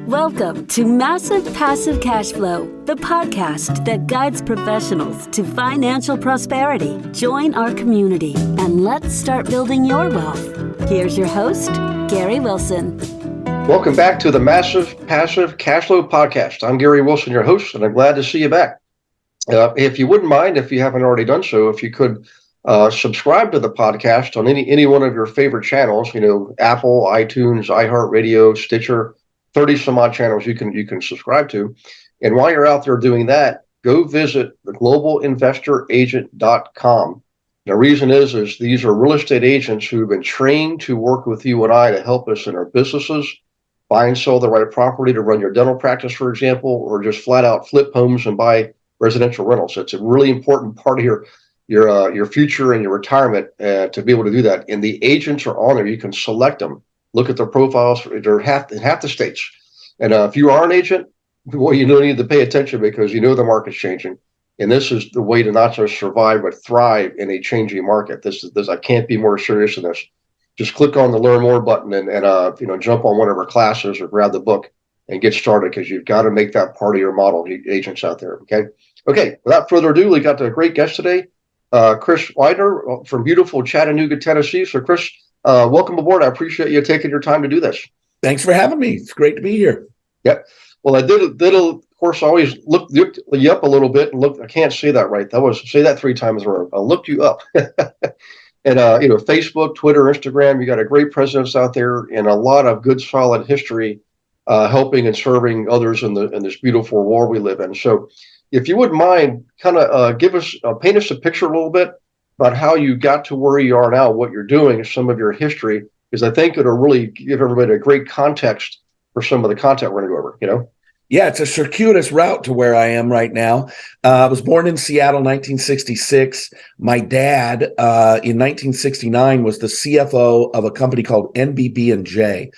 Welcome to Massive Passive Cash Flow, the podcast that guides professionals to financial prosperity. Join our community and let's start building your wealth. Here's your host, Gary Wilson. Welcome back to the Massive Passive Cash Flow podcast. I'm Gary Wilson, your host, and I'm glad to see you back. If you wouldn't mind, if you haven't already done so, if you could subscribe to the podcast on any one of your favorite channels, Apple, iTunes, iHeartRadio, Stitcher, 30 some odd channels you can subscribe to. And while you're out there doing that, go visit the globalinvestoragent.com. The reason is these are real estate agents who've been trained to work with you and I to help us in our businesses, buy and sell the right property to run your dental practice, for example, or just flat out flip homes and buy residential rentals. It's a really important part of your future and your retirement to be able to do that. And the agents are on there. You can select them. Look at their profiles. They're in half the states. And if you are an agent, well, you don't need to pay attention because you know the market's changing. And this is the way to not just survive, but thrive in a changing market. This I can't be more serious than this. Just click on the Learn More button and jump on one of our classes or grab the book and get started because you've got to make that part of your model, agents out there. Okay. Without further ado, we got a great guest today, Chris Widener from beautiful Chattanooga, Tennessee. So, Chris, welcome aboard. I appreciate you taking your time to do this. Thanks for having me. It's great to be here. Yep. Well, I did of course, always looked you up a little bit and I can't say that right. Say that 3 times in a row. I looked you up. And, Facebook, Twitter, Instagram, you got a great presence out there and a lot of good, solid history, helping and serving others in this beautiful world we live in. So if you wouldn't mind, kind of paint us a picture a little bit about how you got to where you are now, what you're doing, some of your history, because I think it'll really give everybody a great context for some of the content we're going to go over, Yeah, it's a circuitous route to where I am right now. I was born in Seattle, 1966. My dad, in 1969, was the CFO of a company called NBB&J,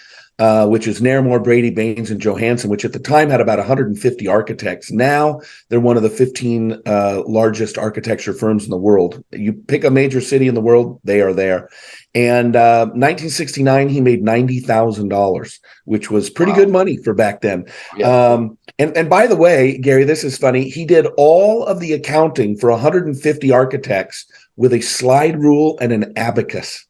which is Nairmore, Brady, Baines, and Johansson, which at the time had about 150 architects. Now they're one of the 15 largest architecture firms in the world. You pick a major city in the world, they are there. And 1969, he made $90,000, which was pretty good money for back then. Yeah. And by the way, Gary, this is funny. He did all of the accounting for 150 architects with a slide rule and an abacus.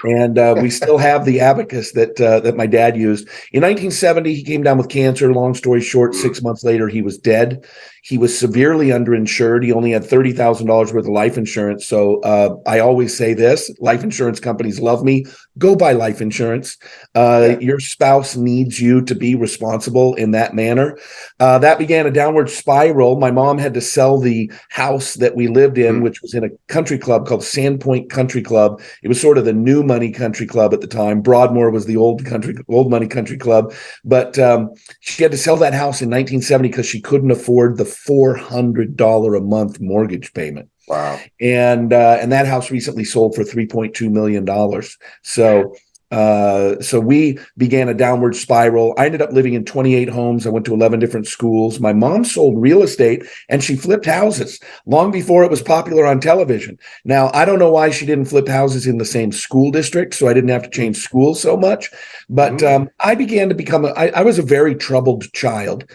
And we still have the abacus that my dad used. In 1970, he came down with cancer. Long story short, 6 months later, he was dead. He was severely underinsured. He only had $30,000 worth of life insurance. So I always say this, life insurance companies love me. Go buy life insurance. Your spouse needs you to be responsible in that manner. That began a downward spiral. My mom had to sell the house that we lived in, which was in a country club called Sandpoint Country Club. It was sort of the new money country club at the time. Broadmoor was the old money country club. But she had to sell that house in 1970 because she couldn't afford the $400 a month mortgage payment. Wow. And that house recently sold for $3.2 million. So we began a downward spiral. I ended up living in 28 homes. I went to 11 different schools. My mom sold real estate and she flipped houses long before it was popular on television. Now, I don't know why she didn't flip houses in the same school district, so I didn't have to change schools so much. But I began to become I was a very troubled child.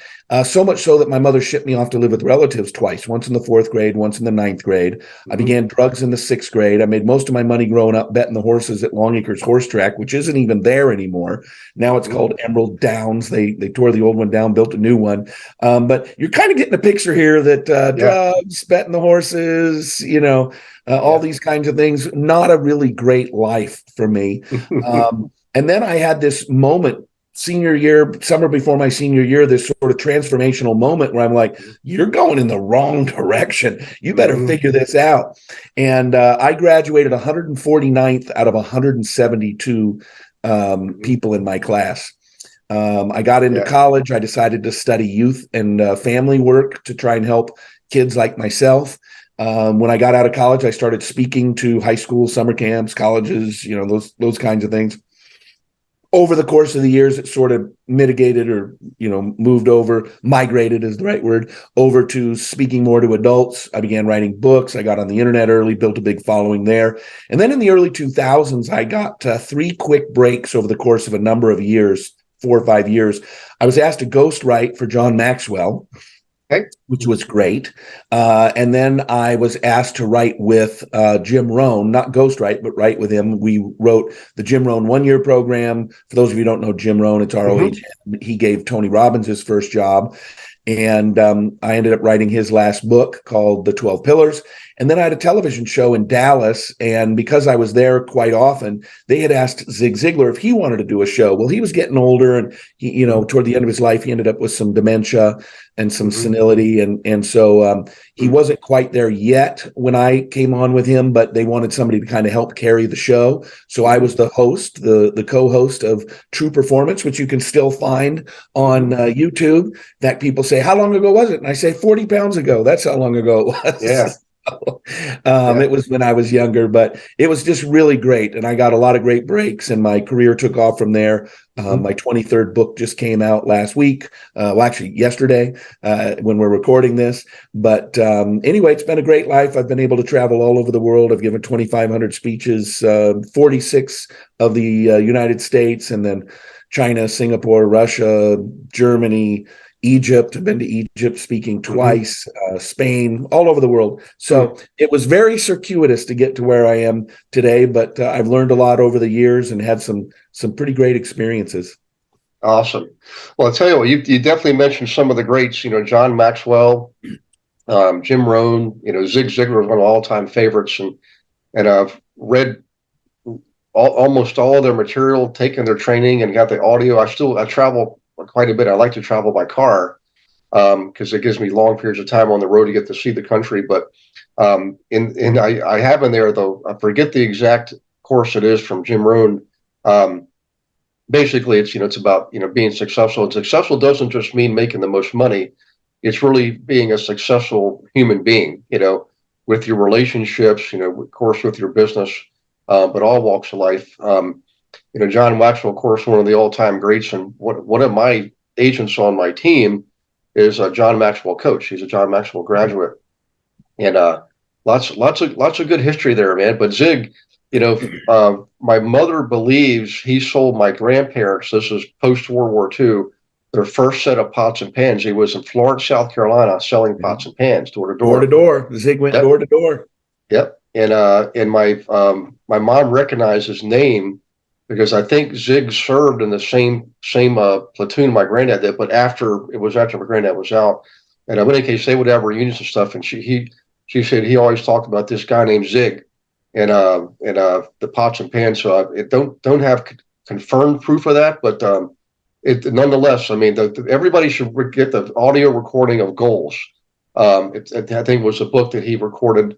So much so that my mother shipped me off to live with relatives twice, once in the 4th grade, once in the 9th grade. I began drugs in the 6th grade. I made most of my money growing up betting the horses at Long Acres Horse Track, which isn't even there anymore. Now it's called Emerald Downs. They tore the old one down, built a new one. But you're kind of getting a picture here that drugs, betting the horses, all these kinds of things, not a really great life for me. And then I had this moment, senior year, summer before my senior year, this sort of transformational moment where I'm like, you're going in the wrong direction. You better figure this out. And I graduated 149th out of 172 people in my class. I got into college. I decided to study youth and family work to try and help kids like myself. When I got out of college, I started speaking to high school, summer camps, colleges, those kinds of things. Over the course of the years, it sort of mitigated or, migrated is the right word, over to speaking more to adults. I began writing books. I got on the internet early, built a big following there. And then in the early 2000s, I got 3 quick breaks over the course of a number of years, 4 or 5 years. I was asked to ghostwrite for John Maxwell, Okay. which was great. And then I was asked to write with Jim Rohn, not ghostwrite, but write with him. We wrote the Jim Rohn one-year program. For those of you who don't know Jim Rohn, it's ROH. He gave Tony Robbins his first job. And I ended up writing his last book called The 12 Pillars. And then I had a television show in Dallas. And because I was there quite often, they had asked Zig Ziglar if he wanted to do a show. Well, he was getting older, and he, toward the end of his life, he ended up with some dementia and some senility. And so he wasn't quite there yet when I came on with him, but they wanted somebody to kind of help carry the show. So I was the host, the co-host of True Performance, which you can still find on YouTube. That people say, how long ago was it? And I say 40 pounds ago. That's how long ago it was. Yeah. It was when I was younger, but it was just really great. And I got a lot of great breaks, and my career took off from there. My 23rd book just came out last week. Well, actually yesterday, when we're recording this. But anyway, it's been a great life. I've been able to travel all over the world. I've given 2,500 speeches, 46 of the United States, and then China, Singapore, Russia, Germany, Egypt. I've been to Egypt speaking twice, Spain, all over the world. So it was very circuitous to get to where I am today, but I've learned a lot over the years and had some pretty great experiences. Awesome. Well, I'll tell you what, you definitely mentioned some of the greats, John Maxwell, Jim Rohn, Zig Ziglar was one of my all-time favorites. And I've read almost all of their material, taken their training, and got the audio. I travel quite a bit. I like to travel by car because it gives me long periods of time on the road to get to see the country. But I have in there, though, I forget the exact course it is from Jim Rohn. Basically, it's about being successful. And successful doesn't just mean making the most money. It's really being a successful human being. With your relationships. Of course, with your business, but all walks of life. John Maxwell, of course, one of the all-time greats, and one of my agents on my team is a John Maxwell coach. He's a John Maxwell graduate, and lots of good history there, man. But Zig, my mother believes he sold my grandparents. This is post World War II. Their first set of pots and pans. He was in Florence, South Carolina, selling pots and pans door to door. Door to door. Zig went door to door. Yep, and my mom recognized his name, because I think Zig served in the same platoon my granddad did, but after my granddad was out. And in any case, they would have reunions and stuff. And she said he always talked about this guy named Zig, and the pots and pans. So I don't have confirmed proof of that, but it nonetheless. I mean, everybody should get the audio recording of Goals. I think it was a book that he recorded.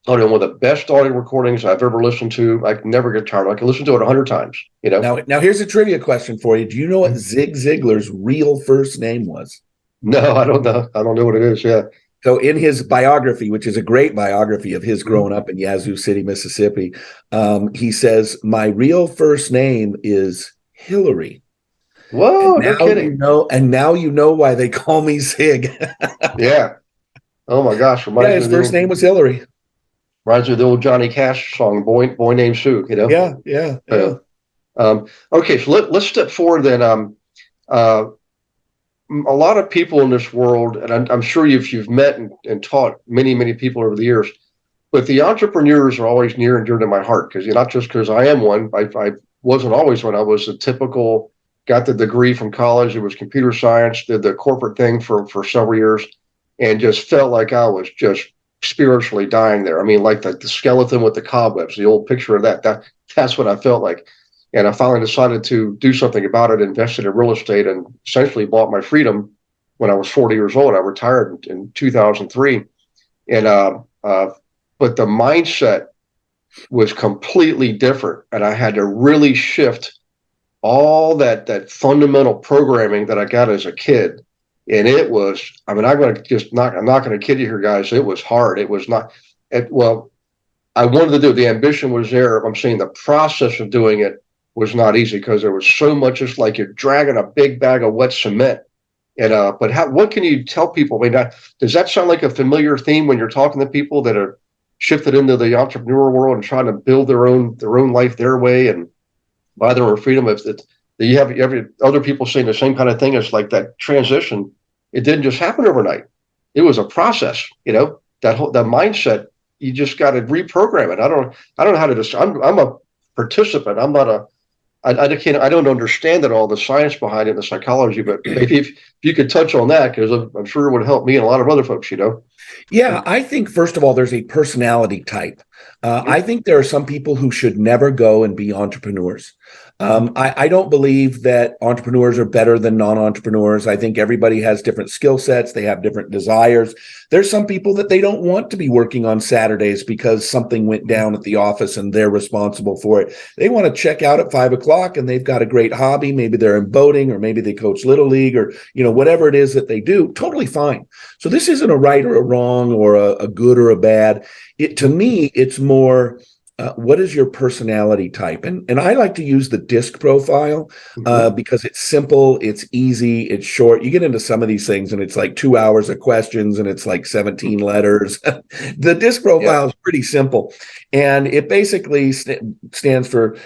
One of the best audio recordings I've ever listened to. I can never get tired. I can listen to it 100 times. Now here's a trivia question for you. Do you know what Zig Ziglar's real first name was? No, I don't know. I don't know what it is. Yeah. So in his biography, which is a great biography of his growing up in Yazoo City, Mississippi, he says, "My real first name is Hillary." Whoa, no kidding. And now you know why they call me Zig. Yeah. Oh my gosh. His first name was Hillary. Reminds me of the old Johnny Cash song, Boy Named Sue, Yeah. Okay, so let's step forward then. A lot of people in this world, and I'm sure you've met and taught many people over the years, but the entrepreneurs are always near and dear to my heart, because not just because I am one. I wasn't always one. I was a typical, got the degree from college. It was computer science, did the corporate thing for several years, and just felt like I was just spiritually dying there. I mean, like the skeleton with the cobwebs, the old picture of that's what I felt like. And I finally decided to do something about it, invested in real estate, and essentially bought my freedom when I was 40 years old. I retired in 2003. And but the mindset was completely different. And I had to really shift all that fundamental programming that I got as a kid. And it was, I'm not going to kid you here, guys. It was hard. It was not, I wanted to do it. The ambition was there. I'm saying the process of doing it was not easy, because there was so much, just like you're dragging a big bag of wet cement. And, but what can you tell people? I mean, does that sound like a familiar theme when you're talking to people that are shifted into the entrepreneurial world and trying to build their own life their way and buy their own freedom? You have other people saying the same kind of thing. It's like that transition. It didn't just happen overnight. It was a process. That mindset. You just got to reprogram it. I don't know how to just. I'm a participant. I'm not a. I don't understand all the science behind it, the psychology, but maybe if you could touch on that, because I'm sure it would help me and a lot of other folks. Yeah, I think first of all, there's a personality type. I think there are some people who should never go and be entrepreneurs. I don't believe that entrepreneurs are better than non-entrepreneurs. I think everybody has different skill sets. They have different desires. There's some people that they don't want to be working on Saturdays because something went down at the office and they're responsible for it. They want to check out at 5 o'clock and they've got a great hobby. Maybe they're in boating, or maybe they coach Little League, or whatever it is that they do. Totally fine. So this isn't a right or a wrong, or a good or a bad. To me, it's more, what is your personality type? And I like to use the DISC profile because it's simple, it's easy, it's short. You get into some of these things and it's like 2 hours of questions and it's like 17 letters. The DISC profile is pretty simple. And it basically stands for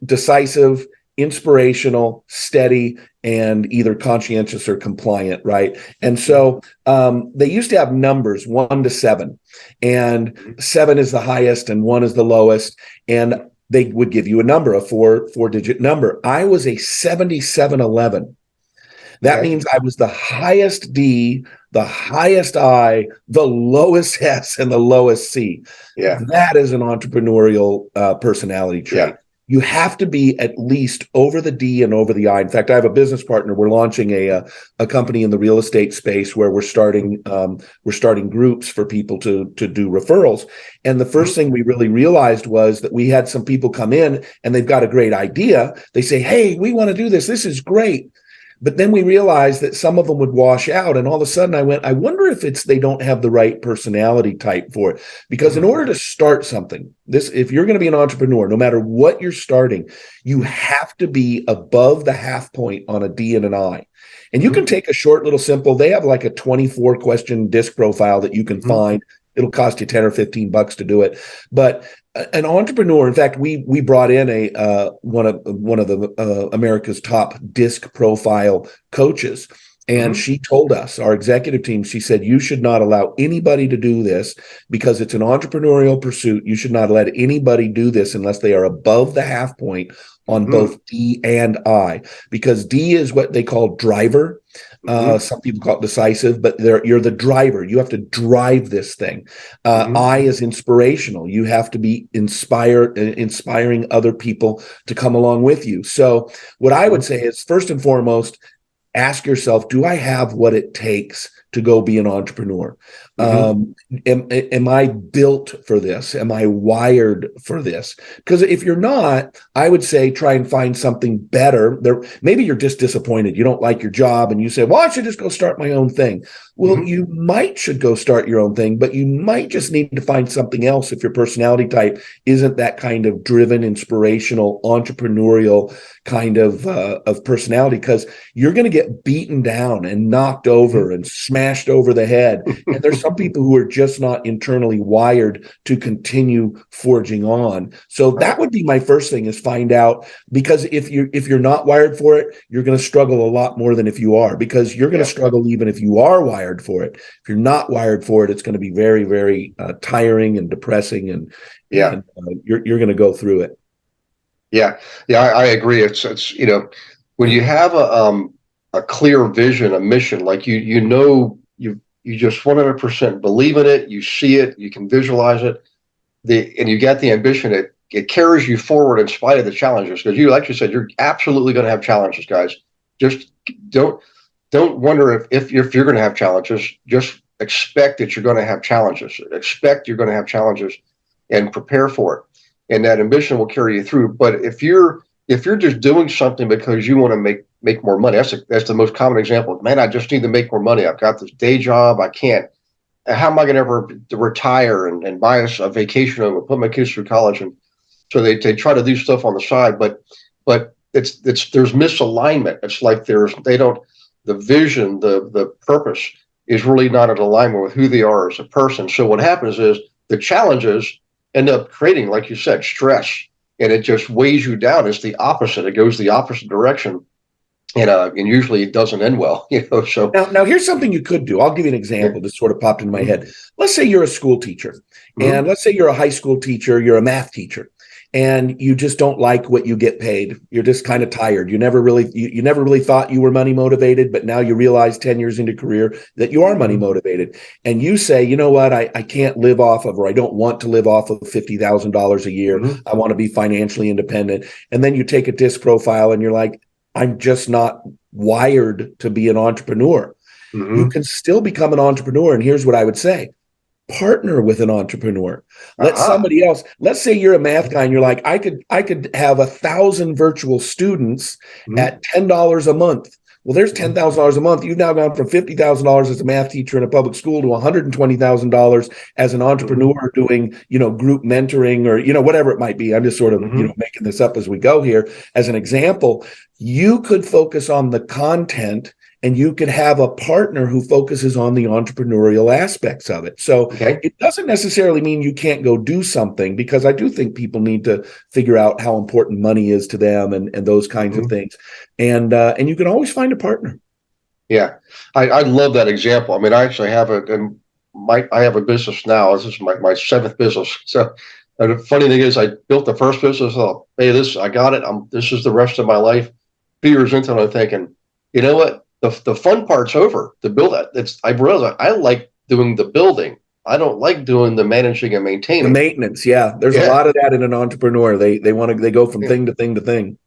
decisive, inspirational, steady, and either conscientious or compliant, right? And so they used to have numbers 1 to 7, and 7 is the highest and 1 is the lowest, and they would give you a number, a four-digit number. I was a 7711. That means I was the highest D, the highest I, the lowest S, and the lowest C. Yeah. That is an entrepreneurial personality trait. Yeah. You have to be at least over the D and over the I. In fact, I have a business partner. We're launching a company in the real estate space where we're starting groups for people to do referrals. And the first thing we really realized was that we had some people come in and they've got a great idea. They say, "Hey, we want to do this. This is great." But then we realized that some of them would wash out. And all of a sudden I wonder if they don't have the right personality type for it. Because in order to start something, if you're going to be an entrepreneur, no matter what you're starting, you have to be above the half point on a D and an I. And you can take a short little simple, they have like a 24 question DISC profile that you can find. It'll cost you 10 or 15 bucks to do it. But an entrepreneur, in fact, we brought in one of the America's top DISC profile coaches. And she told us, our executive team, she said, you should not allow anybody to do this because it's an entrepreneurial pursuit. You should not let anybody do this unless they are above the half point on both D and I, because D is what they call driver. Some people call it decisive, but you're the driver. You have to drive this thing. I is inspirational. You have to be inspiring other people to come along with you. So what I would say is, first and foremost, ask yourself, do I have what it takes to go be an entrepreneur? Am I built for this? Am I wired for this? Because if you're not, I would say try and find something better. Maybe you're just disappointed. You don't like your job and you say, well, I should just go start my own thing. Well, you should go start your own thing, but you might just need to find something else if your personality type isn't that kind of driven, inspirational, entrepreneurial kind of personality, because you're going to get beaten down and knocked over and smashed over the head. And there's some people who are just not internally wired to continue forging on. So that would be my first thing, is find out, because if you're not wired for it, you're going to struggle a lot more than if you are, because you're going to struggle even if you are wired for it. If you're not wired for it, it's going to be very, very tiring and depressing, and you're going to go through it. Yeah, I agree. It's when you have a clear vision, a mission, like you just 100% believe in it, you see it, you can visualize it, and you got the ambition. It carries you forward in spite of the challenges, because like you said, you're absolutely going to have challenges, guys. Just don't wonder if you're going to have challenges. Just expect that you're going to have challenges. Expect you're going to have challenges, and prepare for it. And that ambition will carry you through. But if you're just doing something because you want to make more money, that's the most common example. Man, I just need to make more money. I've got this day job. I can't. How am I going to ever retire and buy a vacation home and put my kids through college? And so they try to do stuff on the side, but there's misalignment. It's like the vision, the purpose is really not in alignment with who they are as a person. So what happens is the challenges end up creating, like you said, stress and it just weighs you down. It's the opposite. It goes the opposite direction. And usually it doesn't end well, so. Now here's something you could do. I'll give you an example that sort of popped into my head. Let's say you're a school teacher, and let's say you're a high school teacher, you're a math teacher, and you just don't like what you get paid. You're just kind of tired. You never really thought you were money motivated, but now you realize 10 years into career that you are money motivated. And you say, you know what, I can't live off of, or I don't want to live off of $50,000 a year. I want to be financially independent. And then you take a DISC profile and you're like, I'm just not wired to be an entrepreneur. You can still become an entrepreneur. And here's what I would say. Partner with an entrepreneur. Let somebody else, let's say you're a math guy and you're like, I could have 1,000 virtual students at $10 a month. Well, there's $10,000 a month. You've now gone from $50,000 as a math teacher in a public school to $120,000 as an entrepreneur doing, group mentoring or, whatever it might be. I'm just sort of, making this up as we go here. As an example, you could focus on the content and you could have a partner who focuses on the entrepreneurial aspects of it. So It doesn't necessarily mean you can't go do something, because I do think people need to figure out how important money is to them and those kinds of things. And you can always find a partner. Yeah, I love that example. I mean, I actually have I have a business now. This is my seventh business. So the funny thing is, I built the first business. Oh, hey, I got it. This is the rest of my life. 2 years into it, I'm thinking, you know what? The fun part's over. To build that, I realized I like doing the building. I don't like doing the managing and maintaining. The maintenance, yeah. There's a lot of that in an entrepreneur. They go from thing to thing to thing.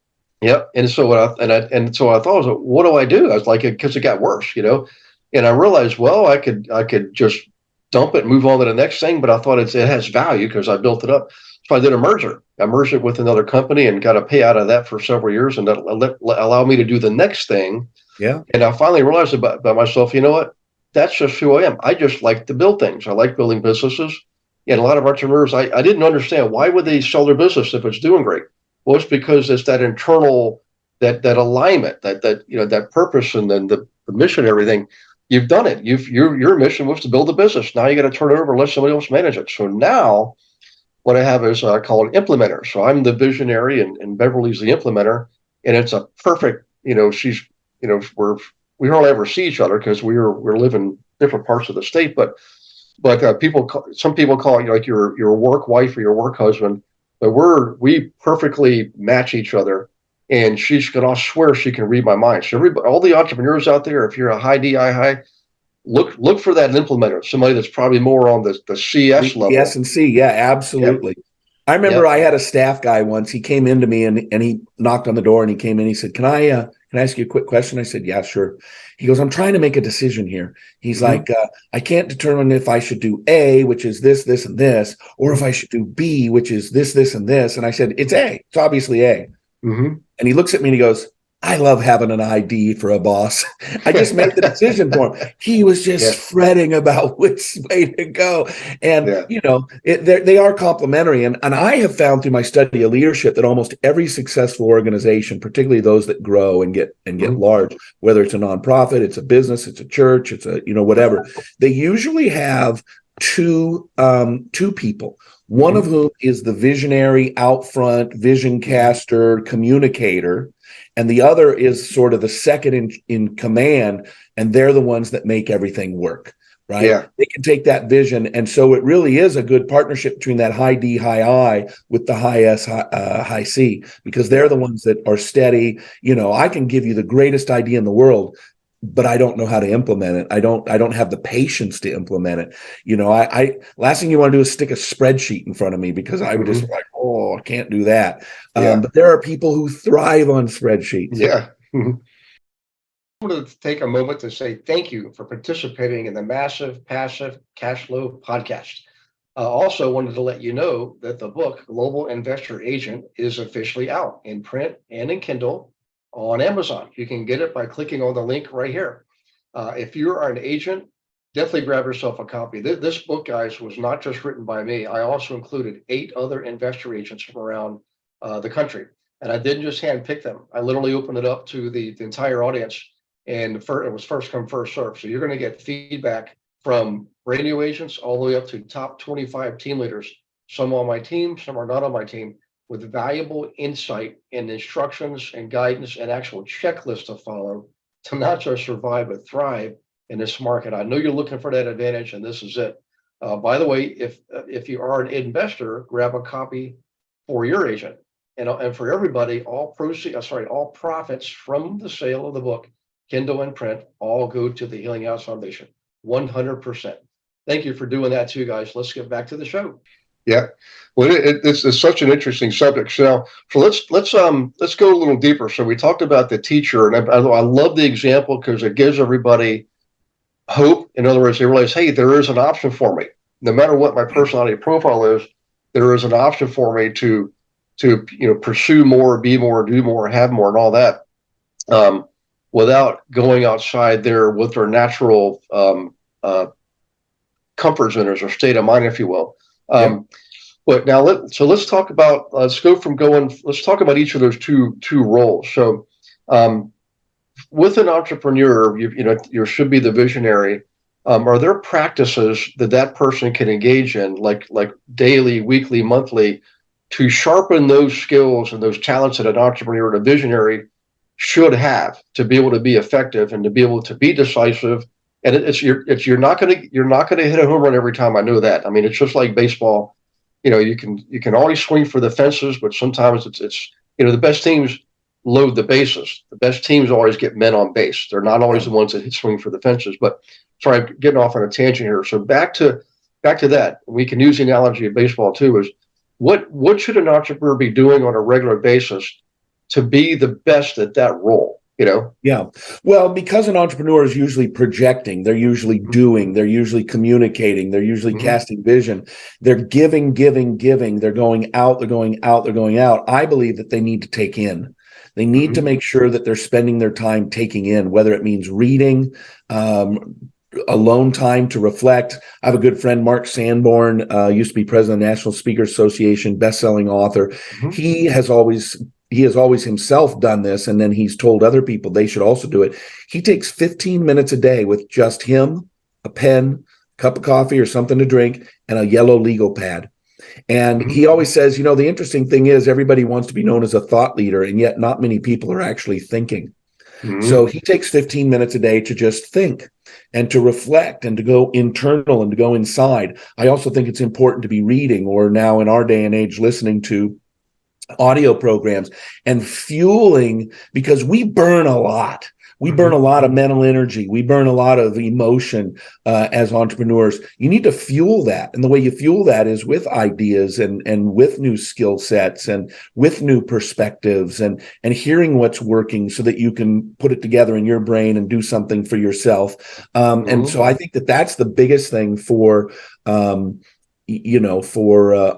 Yep. And so so I thought, what do I do? I was like, because it got worse, And I realized, well, I could just dump it and move on to the next thing, but I thought it has value because I built it up. So I did a merger. I merged it with another company and got a payout of that for several years, and that allowed me to do the next thing. Yeah. And I finally realized about myself, you know what? That's just who I am. I just like to build things. I like building businesses. And a lot of entrepreneurs, I didn't understand, why would they sell their business if it's doing great? Well, it's because it's that internal, that alignment, that purpose, and then the mission and everything. You've done it. Your mission was to build a business. Now you got to turn it over and let somebody else manage it. So now what I have is I call it implementer. So I'm the visionary and Beverly's the implementer. And it's a perfect, she's, we hardly ever see each other because we're living different parts of the state, but some people call it like your work wife or your work husband, but we perfectly match each other, and I swear she can read my mind. So all the entrepreneurs out there, if you're a high DI, look for that implementer, somebody that's probably more on the CS level. The S&C, yeah, absolutely. Yep. I remember I had a staff guy once. He came into me and he knocked on the door and he came in. He said, "Can I ask you a quick question?" I said, "Yeah, sure." He goes, "I'm trying to make a decision here." He's like, "I can't determine if I should do A, which is this, this, and this, or if I should do B, which is this, this, and this." And I said, "It's A. It's obviously A." And he looks at me and he goes, "I love having an ID for a boss." I just made the decision for him. He was just fretting about which way to go. And, they are complementary. And I have found through my study of leadership that almost every successful organization, particularly those that grow and get large, whether it's a nonprofit, it's a business, it's a church, it's a, whatever, they usually have two people. One of whom is the visionary, out front, vision caster, communicator, and the other is sort of the second in command, and they're the ones that make everything work, right? Yeah. They can take that vision, and so it really is a good partnership between that high D, high I with the high S, high C, because they're the ones that are steady. I can give you the greatest idea in the world, but I don't know how to implement it. I don't have the patience to implement it. I last thing you want to do is stick a spreadsheet in front of me, because I would just like, I can't do that. But there are people who thrive on spreadsheets. Yeah. I want to take a moment to say thank you for participating in the Massive Passive Cash Flow podcast. Also wanted to let you know that the book Global Investor Agent is officially out in print and in Kindle on Amazon. You can get it by clicking on the link right here. If you are an agent, definitely grab yourself a copy. This book, guys, was not just written by me. I also included 8 other investor agents from around the country. And I didn't just handpick them. I literally opened it up to the entire audience, and it was first come, first serve. So you're going to get feedback from brand new agents all the way up to top 25 team leaders. Some on my team, some are not on my team. with valuable insight and instructions and guidance and actual checklists to follow to not just survive but thrive in this market. I know you're looking for that advantage, and this is it. By the way, if you are an investor, grab a copy for your agent, and for everybody, all profits from the sale of the book, Kindle and print, all go to the Healing House Foundation, 100%. Thank you for doing that too, guys. Let's get back to the show. Yeah, well, it's such an interesting subject. So let's go a little deeper. So we talked about the teacher, and I love the example because it gives everybody hope. In other words, they realize, hey, there is an option for me. No matter what my personality profile is, there is an option for me to pursue more, be more, do more, have more, and all that, without going outside there with their natural comfort zones or state of mind, if you will. But now let's talk about let's talk about each of those two roles. So with an entrepreneur, you should be the visionary. Are there practices that person can engage in, like daily, weekly, monthly, to sharpen those skills and those talents that an entrepreneur and a visionary should have to be able to be effective and to be able to be decisive? And you're not going to hit a home run every time. I know that. I mean, it's just like baseball. You can always swing for the fences, but sometimes it's the best teams load the bases. The best teams always get men on base. They're not always the ones that swing for the fences. But sorry, I'm getting off on a tangent here. So back to that. We can use the analogy of baseball too. Is what should an entrepreneur be doing on a regular basis to be the best at that role? Yeah. Well, because an entrepreneur is usually projecting, they're usually doing, they're usually communicating, they're usually casting vision, they're giving, they're going out, they're going out, they're going out. I believe that they need to take in. They need to make sure that they're spending their time taking in, whether it means reading, alone time to reflect. I have a good friend, Mark Sanborn, used to be president of the National Speakers Association, best-selling author. He has always himself done this, and then he's told other people they should also do it. He takes 15 minutes a day with just him, a pen, a cup of coffee or something to drink, and a yellow legal pad. And he always says, the interesting thing is everybody wants to be known as a thought leader, and yet not many people are actually thinking. So he takes 15 minutes a day to just think and to reflect and to go internal and to go inside. I also think it's important to be reading, or now in our day and age, listening to audio programs and fueling, because we burn a lot. We burn a lot of mental energy. We burn a lot of emotion as entrepreneurs. You need to fuel that. And the way you fuel that is with ideas and with new skill sets and with new perspectives and hearing what's working so that you can put it together in your brain and do something for yourself. And so I think that's the biggest thing for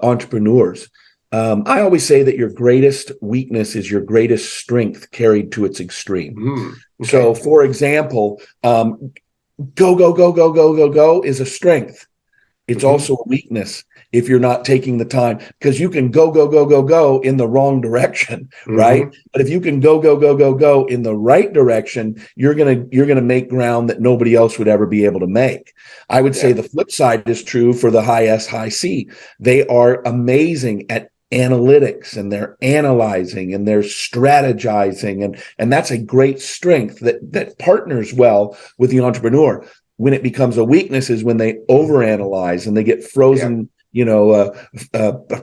entrepreneurs. I always say that your greatest weakness is your greatest strength carried to its extreme. Okay. So, for example, go is a strength. It's also a weakness if you're not taking the time, because you can go in the wrong direction, right? But if you can go in the right direction, you're gonna make ground that nobody else would ever be able to make. I would say the flip side is true for the high S, high C. They are amazing at analytics, and they're analyzing and they're strategizing, and that's a great strength that partners well with the entrepreneur. When it becomes a weakness is when they overanalyze and they get frozen,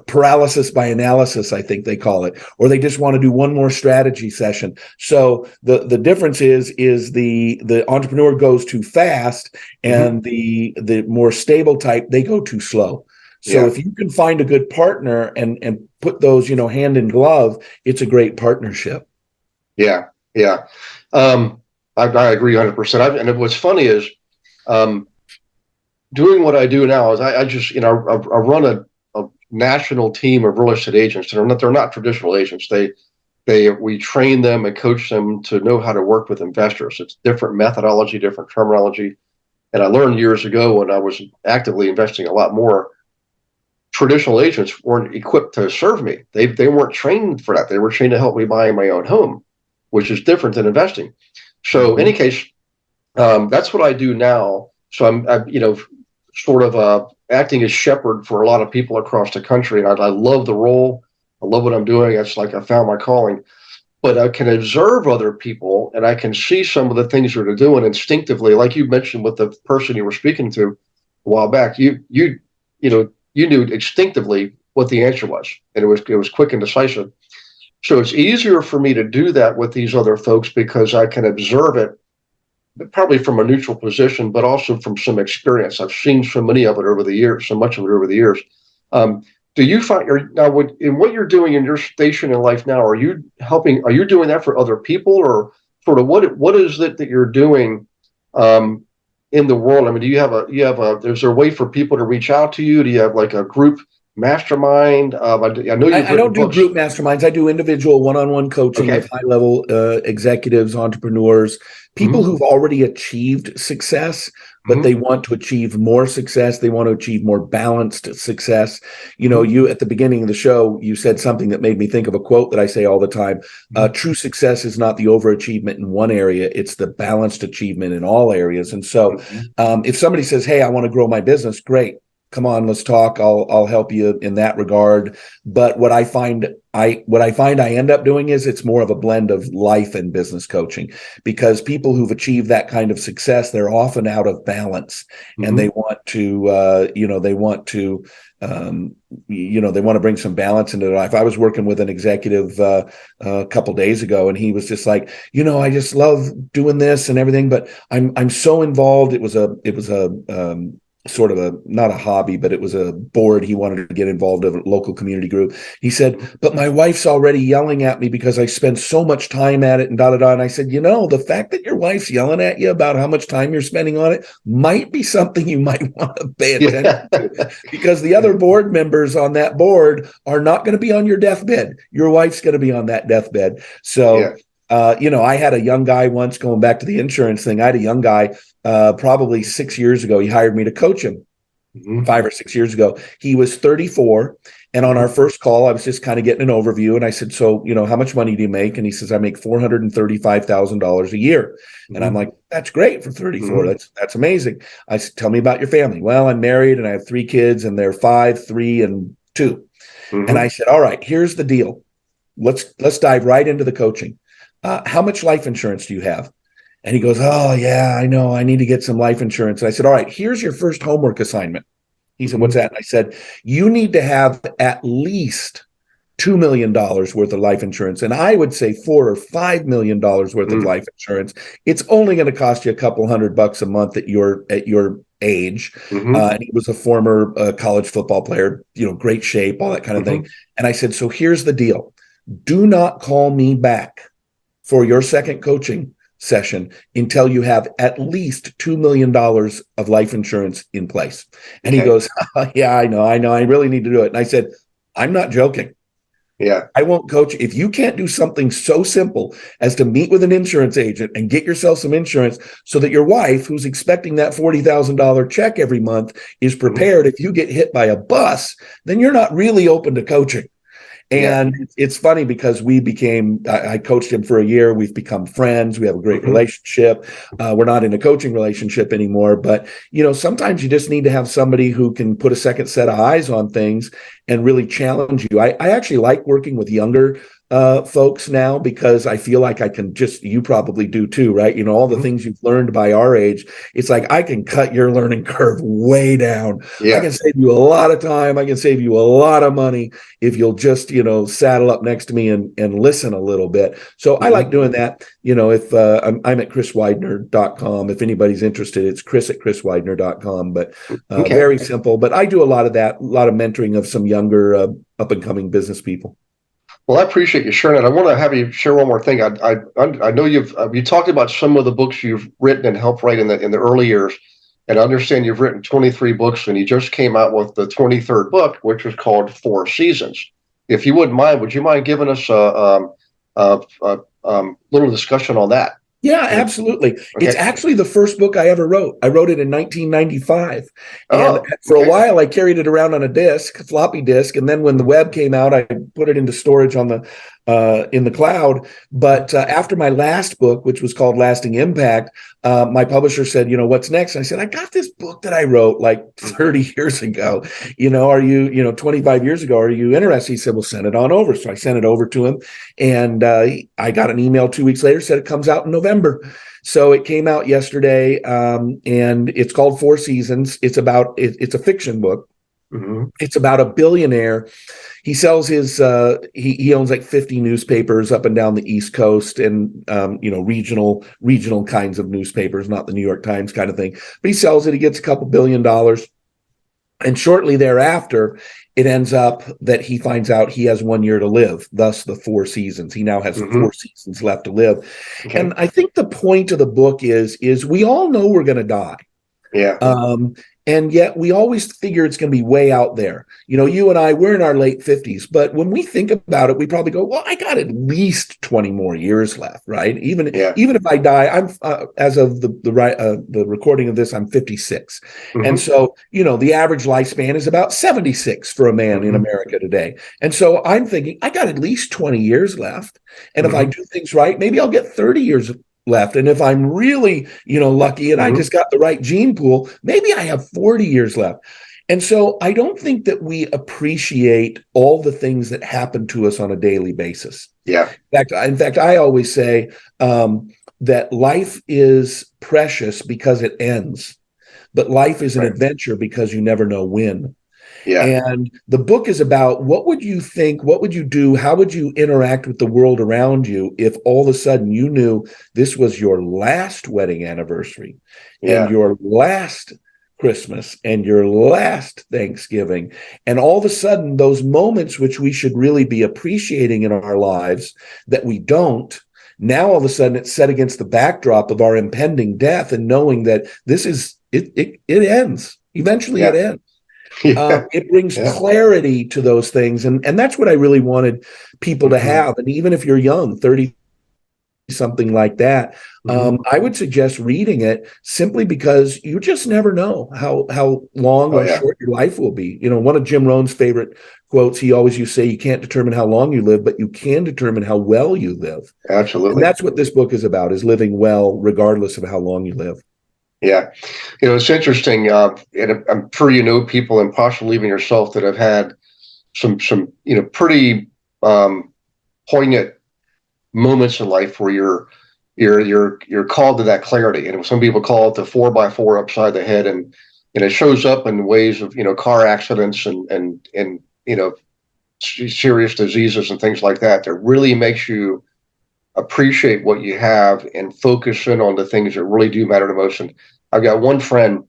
paralysis by analysis, I think they call it, or they just want to do one more strategy session. So the difference is the entrepreneur goes too fast, and the more stable type, they go too slow. So if you can find a good partner and put those, hand in glove, it's a great partnership. Yeah. I agree 100%. And what's funny is, doing what I do now is I just, I run a national team of real estate agents. They're not traditional agents. We train them and coach them to know how to work with investors. It's different methodology, different terminology. And I learned years ago when I was actively investing a lot more, traditional agents weren't equipped to serve me. They weren't trained for that. They were trained to help me buy my own home, which is different than investing. So in any case, that's what I do now. So I'm sort of acting as shepherd for a lot of people across the country. And I love the role. I love what I'm doing. It's like I found my calling. But I can observe other people and I can see some of the things that they're doing instinctively. Like you mentioned with the person you were speaking to a while back, you knew instinctively what the answer was, and it was quick and decisive. So it's easier for me to do that with these other folks because I can observe it probably from a neutral position, but also from some experience. I've seen so many of it over the years, so much of it over the years. Um, do you find in what you're doing in your station in life now? Are you helping? Are you doing that for other people, or sort of what is it that you're doing in the world? I mean, do you have a? Is there a way for people to reach out to you? Do you have like a group mastermind? I know you've I written don't do books. group masterminds. I do individual one-on-one coaching Okay. with high-level executives, entrepreneurs, people Mm-hmm. who've already achieved success, but Mm-hmm. they want to achieve more success. They want to achieve more balanced success. You know, Mm-hmm. you at the beginning of the show, you said something that made me think of a quote that I say all the time. True success is not the overachievement in one area; it's the balanced achievement in all areas. And so, Mm-hmm. if somebody says, "Hey, I want to grow my business," great. Come on, let's talk. I'll help you in that regard. But what I find I end up doing is it's more of a blend of life and business coaching, because people who've achieved that kind of success, they're often out of balance, and Mm-hmm. they want to bring some balance into their life. I was working with an executive a couple days ago, and he was just like, I just love doing this and everything, but I'm so involved. It was a sort of not a hobby, but it was a board he wanted to get involved in, a local community group. He said, but my wife's already yelling at me because I spend so much time at it and da da da. And I said, the fact that your wife's yelling at you about how much time you're spending on it might be something you might want to pay attention Yeah. to, because the other board members on that board are not going to be on your deathbed. Your wife's going to be on that deathbed. Yeah. So, I had a young guy once, going back to the insurance thing. I had a young guy probably 6 years ago. He hired me to coach him Mm-hmm. 5 or 6 years ago. He was 34. And on our first call, I was just kind of getting an overview. And I said, so, how much money do you make? And he says, I make $435,000 a year. And I'm Mm-hmm. like, that's great for 34. Mm-hmm. That's amazing. I said, tell me about your family. Well, I'm married and I have 3 kids, and they're 5, 3, and 2. And I Mm-hmm. said, all right, here's the deal. Let's dive right into the coaching. How much life insurance do you have? And he goes, oh, yeah, I know. I need to get some life insurance. And I said, all right, here's your first homework assignment. He said, Mm-hmm. what's that? And I said, you need to have at least $2 million worth of life insurance. And I would say $4 or $5 million worth of Mm-hmm. life insurance. It's only going to cost you a couple $100 a month at your age. Mm-hmm. And he was a former college football player, great shape, all that kind of Mm-hmm. thing. And I said, so here's the deal. Do not call me back for your second coaching session until you have at least $2 million of life insurance in place. And he Okay. goes, yeah, I know. I really need to do it. And I said, I'm not joking. Yeah. I won't coach. If you can't do something so simple as to meet with an insurance agent and get yourself some insurance so that your wife, who's expecting that $40,000 check every month, is Mm-hmm. prepared if you get hit by a bus, then you're not really open to coaching. Yeah. And it's funny because I coached him for a year. We've become friends. We have a great Mm-hmm. relationship. We're not in a coaching relationship anymore, but sometimes you just need to have somebody who can put a second set of eyes on things and really challenge you. I actually like working with younger folks now, because I feel like I can you probably do too, right? All the Mm-hmm. things you've learned by our age, it's like I can cut your learning curve way down. I Yeah. can save you a lot of time. I can save you a lot of money if you'll just, saddle up next to me and listen a little bit. So I like Mm-hmm. doing that. If I'm at chriswidener.com. If anybody's interested, it's chris@chriswidener.com. But Okay. very simple. But I do a lot of that, a lot of mentoring of some younger up and coming business people. Well, I appreciate you sharing it. I want to have you share one more thing. I know you talked about some of the books you've written and helped write in the early years, and I understand you've written 23 books, and you just came out with the 23rd book, which is called Four Seasons. If you wouldn't mind, would you mind giving us a little discussion on that? Yeah, absolutely. It's Okay. actually the first book I ever wrote. I wrote it in 1995. And Oh, for a okay. while, I carried it around on a floppy disk. And then when the web came out, I put it into storage on the in the cloud. But after my last book, which was called Lasting Impact, my publisher said, what's next? And I said, I got this book that I wrote like 30 years ago. Are you, 25 years ago, are you interested? He said, well, send it on over. So I sent it over to him. And I got an email 2 weeks later, said it comes out in November. So it came out yesterday, and it's called Four Seasons. It's a fiction book. Mm-hmm. It's about a billionaire. He sells his, he owns like 50 newspapers up and down the East Coast, and, regional kinds of newspapers, not the New York Times kind of thing. But he sells it. He gets a couple $1 billion. And shortly thereafter, it ends up that he finds out he has 1 year to live, thus the 4 seasons. He now has 4 seasons left to live. Okay. And I think the point of the book is we all know we're going to die. Yeah. And yet we always figure it's going to be way out there. You and I, we're in our late 50s, but when we think about it, we probably go, well, I got at least 20 more years left, right? Even if I die, I'm as of the recording of this, I'm 56. Mm-hmm. And so, the average lifespan is about 76 for a man in America today. And so I'm thinking I got at least 20 years left. And if I do things right, maybe I'll get 30 years left. And if I'm really, lucky and I just got the right gene pool, maybe I have 40 years left. And so I don't think that we appreciate all the things that happen to us on a daily basis. Yeah. In fact, I always say that life is precious because it ends, but life is an adventure because you never know when. Yeah. And the book is about what would you think, what would you do, how would you interact with the world around you if all of a sudden you knew this was your last wedding anniversary and your last Christmas and your last Thanksgiving, and all of a sudden those moments which we should really be appreciating in our lives that we don't, now all of a sudden it's set against the backdrop of our impending death and knowing that this is, it ends. Eventually it ends. It brings clarity to those things. And that's what I really wanted people to have. And even if you're young, 30, something like that, I would suggest reading it simply because you just never know how long or short your life will be. One of Jim Rohn's favorite quotes, he always used to say, you can't determine how long you live, but you can determine how well you live. Absolutely. And that's what this book is about, is living well, regardless of how long you live. Yeah. It's interesting. And I'm sure people, and possibly even yourself, that have had some pretty poignant moments in life where you're called to that clarity. And some people call it the 4x4 upside the head, and it shows up in ways of car accidents and serious diseases and things like that really makes you appreciate what you have and focus in on the things that really do matter the most. And I've got one friend,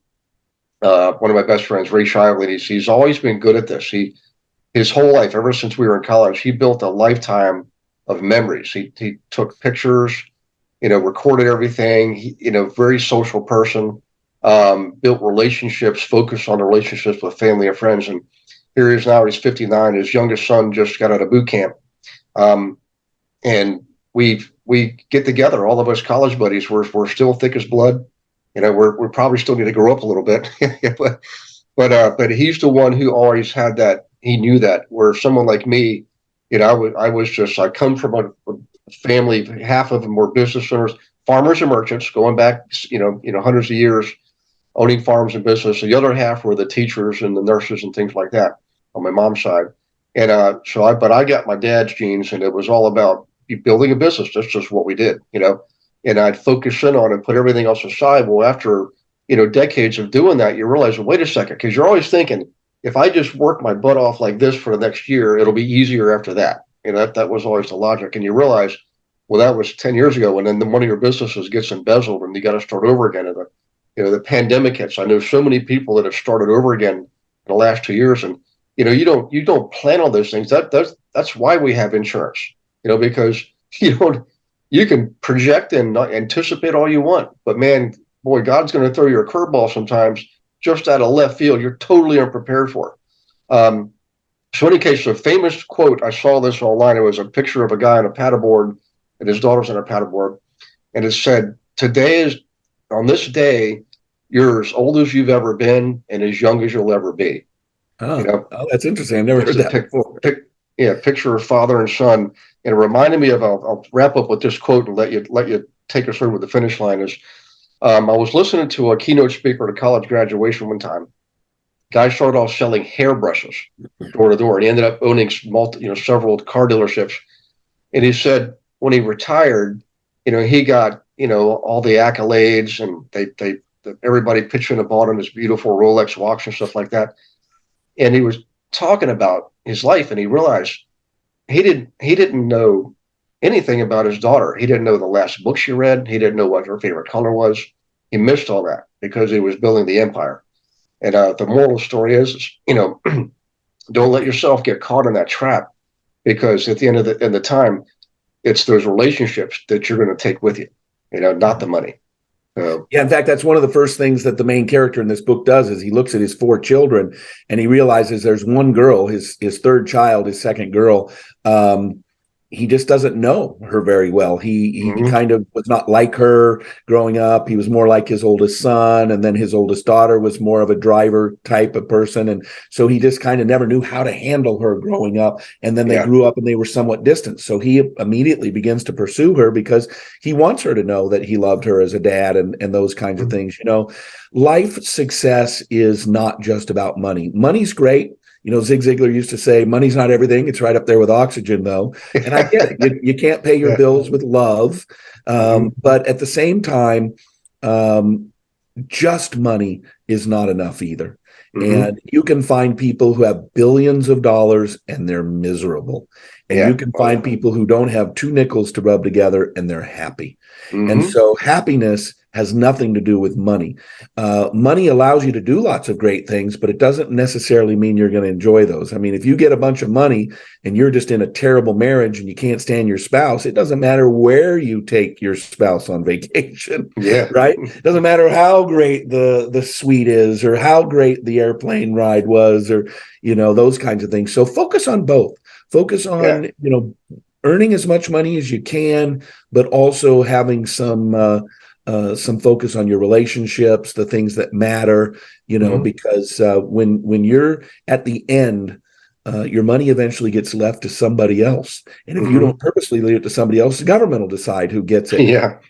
one of my best friends, Ray Shively. He's always been good at this. His whole life, ever since we were in college, he built a lifetime of memories. He took pictures, recorded everything. Very social person, built relationships, focused on the relationships with family and friends. And here he is now, he's 59. His youngest son just got out of boot camp. And we get together, all of us college buddies. We're still thick as blood. We're probably still need to grow up a little bit, but he's the one who always had that. He knew that, where someone like me, I come from a family, half of them were business owners, farmers and merchants, going back, hundreds of years, owning farms and business. The other half were the teachers and the nurses and things like that on my mom's side. And but I got my dad's genes, and it was all about building a business. That's just what we did, and I'd focus in on and put everything else aside. Well, after, decades of doing that, you realize, well, wait a second, because you're always thinking, if I just work my butt off like this for the next year, it'll be easier after that. That was always the logic. And you realize, well, that was 10 years ago. And then one of your businesses gets embezzled and you got to start over again. And the pandemic hits. I know so many people that have started over again in the last 2 years. And, you don't plan on those things. That's why we have insurance, because you can project and not anticipate all you want, but man, boy, God's going to throw you a curveball sometimes just out of left field. You're totally unprepared for it. So in any case, a famous quote, I saw this online. It was a picture of a guy on a paddleboard and his daughter's on a paddleboard. And it said, on this day, you're as old as you've ever been and as young as you'll ever be. Oh, that's interesting. I've never heard that before. Yeah, picture of father and son. And it reminded me of, I'll wrap up with this quote and let you take us through with the finish line is, I was listening to a keynote speaker at a college graduation one time. Guy started off selling hairbrushes door to door, and he ended up owning several car dealerships. And he said when he retired, he got, all the accolades, and everybody pitching about him his beautiful Rolex watch and stuff like that. And he was talking about his life, and he realized he didn't know anything about his daughter. He didn't know the last book she read. He didn't know what her favorite color was. He missed all that because he was building the empire. And the moral of the story is, don't let yourself get caught in that trap, because at the end of the time, it's those relationships that you're going to take with you, not the money. Yeah, in fact, that's one of the first things that the main character in this book does is he looks at his 4 children and he realizes there's one girl, his third child, his second girl. He just doesn't know her very well. He kind of was not like her growing up. He was more like his oldest son. And then his oldest daughter was more of a driver type of person. And so he just kind of never knew how to handle her growing up. And then they grew up and they were somewhat distant. So he immediately begins to pursue her because he wants her to know that he loved her as a dad and those kinds of things. Life success is not just about money. Money's great. Zig Ziglar used to say, money's not everything. It's right up there with oxygen, though. And I get it. You can't pay your bills with love. But at the same time, just money is not enough either. And you can find people who have billions of dollars and they're miserable. And you can find people who don't have 2 nickels to rub together and they're happy. And so happiness has nothing to do with money. Money allows you to do lots of great things, but it doesn't necessarily mean you're going to enjoy those. I mean, if you get a bunch of money and you're just in a terrible marriage and you can't stand your spouse, it doesn't matter where you take your spouse on vacation, right? It doesn't matter how great the suite is or how great the airplane ride was or, those kinds of things. So focus on both. Focus on, earning as much money as you can, but also having some focus on your relationships, the things that matter, because when you're at the end, your money eventually gets left to somebody else. And if you don't purposely leave it to somebody else, the government will decide who gets it.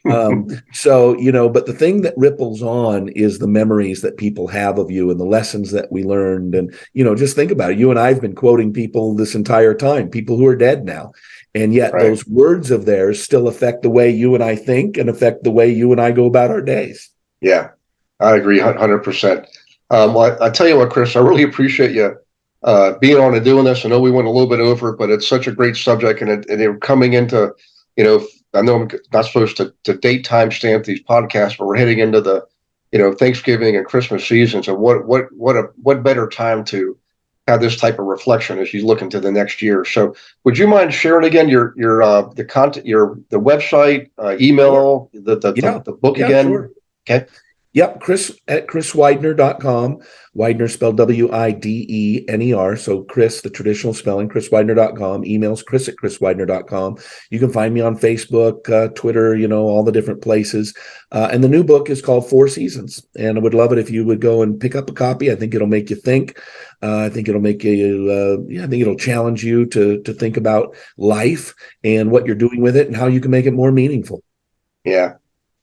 But the thing that ripples on is the memories that people have of you and the lessons that we learned. And, just think about it. You and I have been quoting people this entire time, people who are dead now. And yet those words of theirs still affect the way you and I think and affect the way you and I go about our days. Yeah, I agree 100%. Well, I tell you what, Chris, I really appreciate you being on and doing this. I know we went a little bit over, but it's such a great subject, and it coming into, I know I'm not supposed to date timestamp these podcasts, but we're heading into the, Thanksgiving and Christmas seasons, and what better time to have this type of reflection as you look into the next year. So would you mind sharing again the content, the website, email, the book again? Sure. Okay. Yep, Chris at chriswidener.com. Widener spelled Widener. So Chris, the traditional spelling, chriswidener.com. Emails Chris at chriswidener.com. You can find me on Facebook, Twitter, all the different places. And the new book is called 4 Seasons. And I would love it if you would go and pick up a copy. I think it'll make you think. I think it'll make you, I think it'll challenge you to think about life and what you're doing with it and how you can make it more meaningful. Yeah.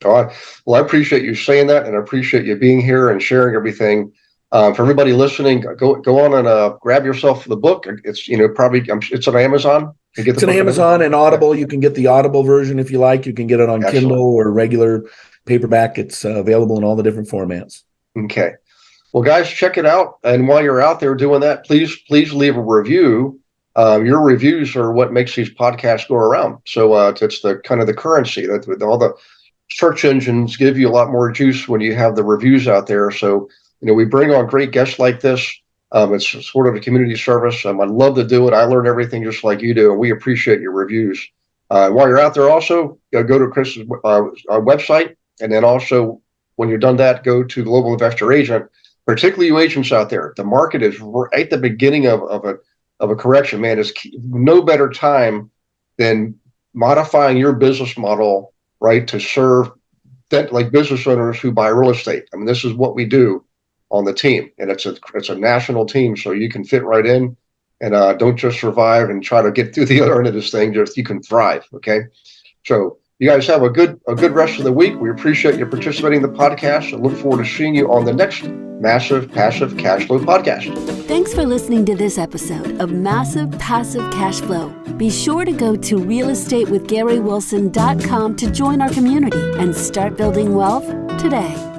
Well, I appreciate you saying that, and I appreciate you being here and sharing everything. For everybody listening, go on and grab yourself the book. It's probably it's on Amazon. It's on Amazon and Audible. You can get the Audible version if you like. You can get it on Kindle or regular paperback. It's available in all the different formats. Okay. Well, guys, check it out. And while you're out there doing that, please leave a review. Your reviews are what makes these podcasts go around. So it's the kind of the currency that with all the search engines give you a lot more juice when you have the reviews out there. So, we bring on great guests like this. It's sort of a community service. I love to do it. I learn everything just like you do, and we appreciate your reviews. While you're out there, also go to Chris's website, and then also when you're done that, go to Global Investor Agent. Particularly you agents out there, the market is right at the beginning of a correction. Man, it's no better time than modifying your business model, right, to serve that, like business owners who buy real estate. I mean, this is what we do on the team, and it's a national team, so you can fit right in. And don't just survive and try to get through the other end of this thing. Just you can thrive. Okay. So you guys have a good rest of the week. We appreciate you participating in the podcast and look forward to seeing you on the next Massive Passive Cash Flow podcast. Thanks for listening to this episode of Massive Passive Cash Flow. Be sure to go to realestatewithgarywilson.com to join our community and start building wealth today.